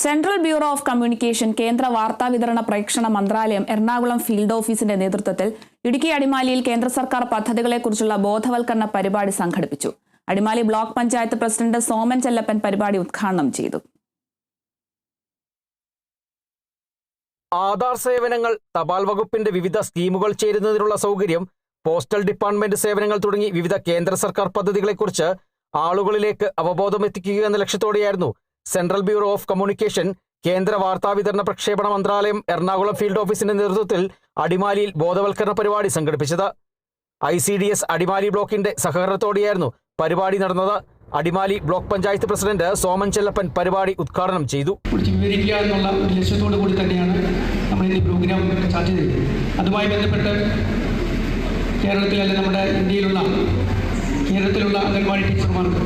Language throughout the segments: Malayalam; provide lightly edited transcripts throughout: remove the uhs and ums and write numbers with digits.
സെൻട്രൽ ബ്യൂറോ ഓഫ് കമ്മ്യൂണിക്കേഷൻ കേന്ദ്ര വാർത്താവിതരണ പ്രേക്ഷണ മന്ത്രാലയം എറണാകുളം ഫീൽഡ് ഓഫീസിന്റെ നേതൃത്വത്തിൽ ഇടുക്കി അടിമാലിയിൽ കേന്ദ്ര സർക്കാർ പദ്ധതികളെക്കുറിച്ചുള്ള ബോധവൽക്കരണ പരിപാടി സംഘടിപ്പിച്ചു. അടിമാലി ബ്ലോക്ക് പഞ്ചായത്ത് പ്രസിഡന്റ് സോമൻ ചെല്ലപ്പൻ പരിപാടി ഉദ്ഘാടനം ചെയ്തു. ആധാർ സേവനങ്ങൾ, തപാൽ വകുപ്പിന്റെ വിവിധ സ്കീമുകൾ ചേരുന്നതിനുള്ള സൗകര്യം, പോസ്റ്റൽ ഡിപ്പാർട്ട്മെന്റ് സേവനങ്ങൾ തുടങ്ങി വിവിധ കേന്ദ്ര സർക്കാർ പദ്ധതികളെക്കുറിച്ച് ആളുകളിലേക്ക് അവബോധമെത്തിക്കുക എന്ന ലക്ഷ്യത്തോടെയായിരുന്നു സെൻട്രൽ ബ്യൂറോ ഓഫ് കമ്മ്യൂണിക്കേഷൻ കേന്ദ്ര വാർത്താവിതരണ പ്രക്ഷേപണ മന്ത്രാലയം എറണാകുളം ഫീൽഡ് ഓഫീസിന്റെ നേതൃത്വത്തിൽ അടിമാലിയിൽ ബോധവൽക്കരണ പരിപാടി സംഘടിപ്പിച്ചത്. ICDS അടിമാലി ബ്ലോക്കിന്റെ സഹകരണത്തോടെയായിരുന്നു പരിപാടി നടന്നത്. അടിമാലി ബ്ലോക്ക് പഞ്ചായത്ത് പ്രസിഡന്റ് സോമൻ ചെല്ലപ്പൻ പരിപാടി ഉദ്ഘാടനം ചെയ്തു. വിവരിക്കുക എന്നുള്ള ഒരു ലക്ഷ്യത്തോടു കൂടി തന്നെയാണ് നമ്മൾ ഈ പ്രോഗ്രാം സ്റ്റാർട്ട് ചെയ്തത്. അതുമായി ബന്ധപ്പെട്ട് കേരളത്തിലല്ല നമ്മുടെ ഇന്ത്യയിലുള്ള കേരളത്തിലുള്ള അംഗൻവാടി ടീച്ചർമാർക്ക്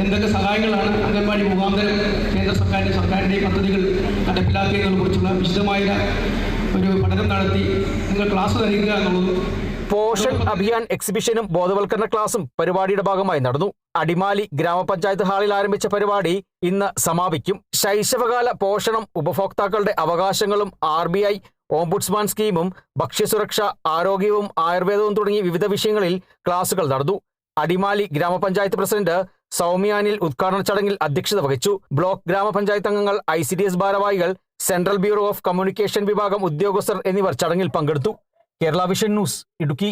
എന്തൊക്കെ സഹായങ്ങളാണ് അംഗൻവാടി മുഖാന്തരം കേന്ദ്ര സർക്കാരിൻ്റെ പദ്ധതികൾ നടപ്പിലാക്കിയതിനെ കുറിച്ചുള്ള വിശദമായ ഒരു പഠനം നടത്തി നിങ്ങൾ ക്ലാസ് നൽകുക എന്നുള്ളത്. പോഷൻ അഭിയാൻ എക്സിബിഷനും ബോധവൽക്കരണ ക്ലാസും പരിപാടിയുടെ ഭാഗമായി നടന്നു. അടിമാലി ഗ്രാമപഞ്ചായത്ത് ഹാളിൽ ആരംഭിച്ച പരിപാടി ഇന്ന് സമാപിക്കും. ശൈശവകാല പോഷണം, ഉപഭോക്താക്കളുടെ അവകാശങ്ങളും, RBI ഓംബുഡ്സ്മാൻ സ്കീമും, ഭക്ഷ്യസുരക്ഷ, ആരോഗ്യവും ആയുർവേദവും തുടങ്ങി വിവിധ വിഷയങ്ങളിൽ ക്ലാസുകൾ നടന്നു. അടിമാലി ഗ്രാമപഞ്ചായത്ത് പ്രസിഡന്റ് സൗമ്യാനിൽ ഉദ്ഘാടന ചടങ്ങിൽ അധ്യക്ഷത വഹിച്ചു. ബ്ലോക്ക് ഗ്രാമപഞ്ചായത്ത് അംഗങ്ങൾ, ICDS ഭാരവാഹികൾ, സെൻട്രൽ ബ്യൂറോ ഓഫ് കമ്മ്യൂണിക്കേഷൻ വിഭാഗം ഉദ്യോഗസ്ഥർ എന്നിവർ ചടങ്ങിൽ പങ്കെടുത്തു. Kerala vision news, Idukki.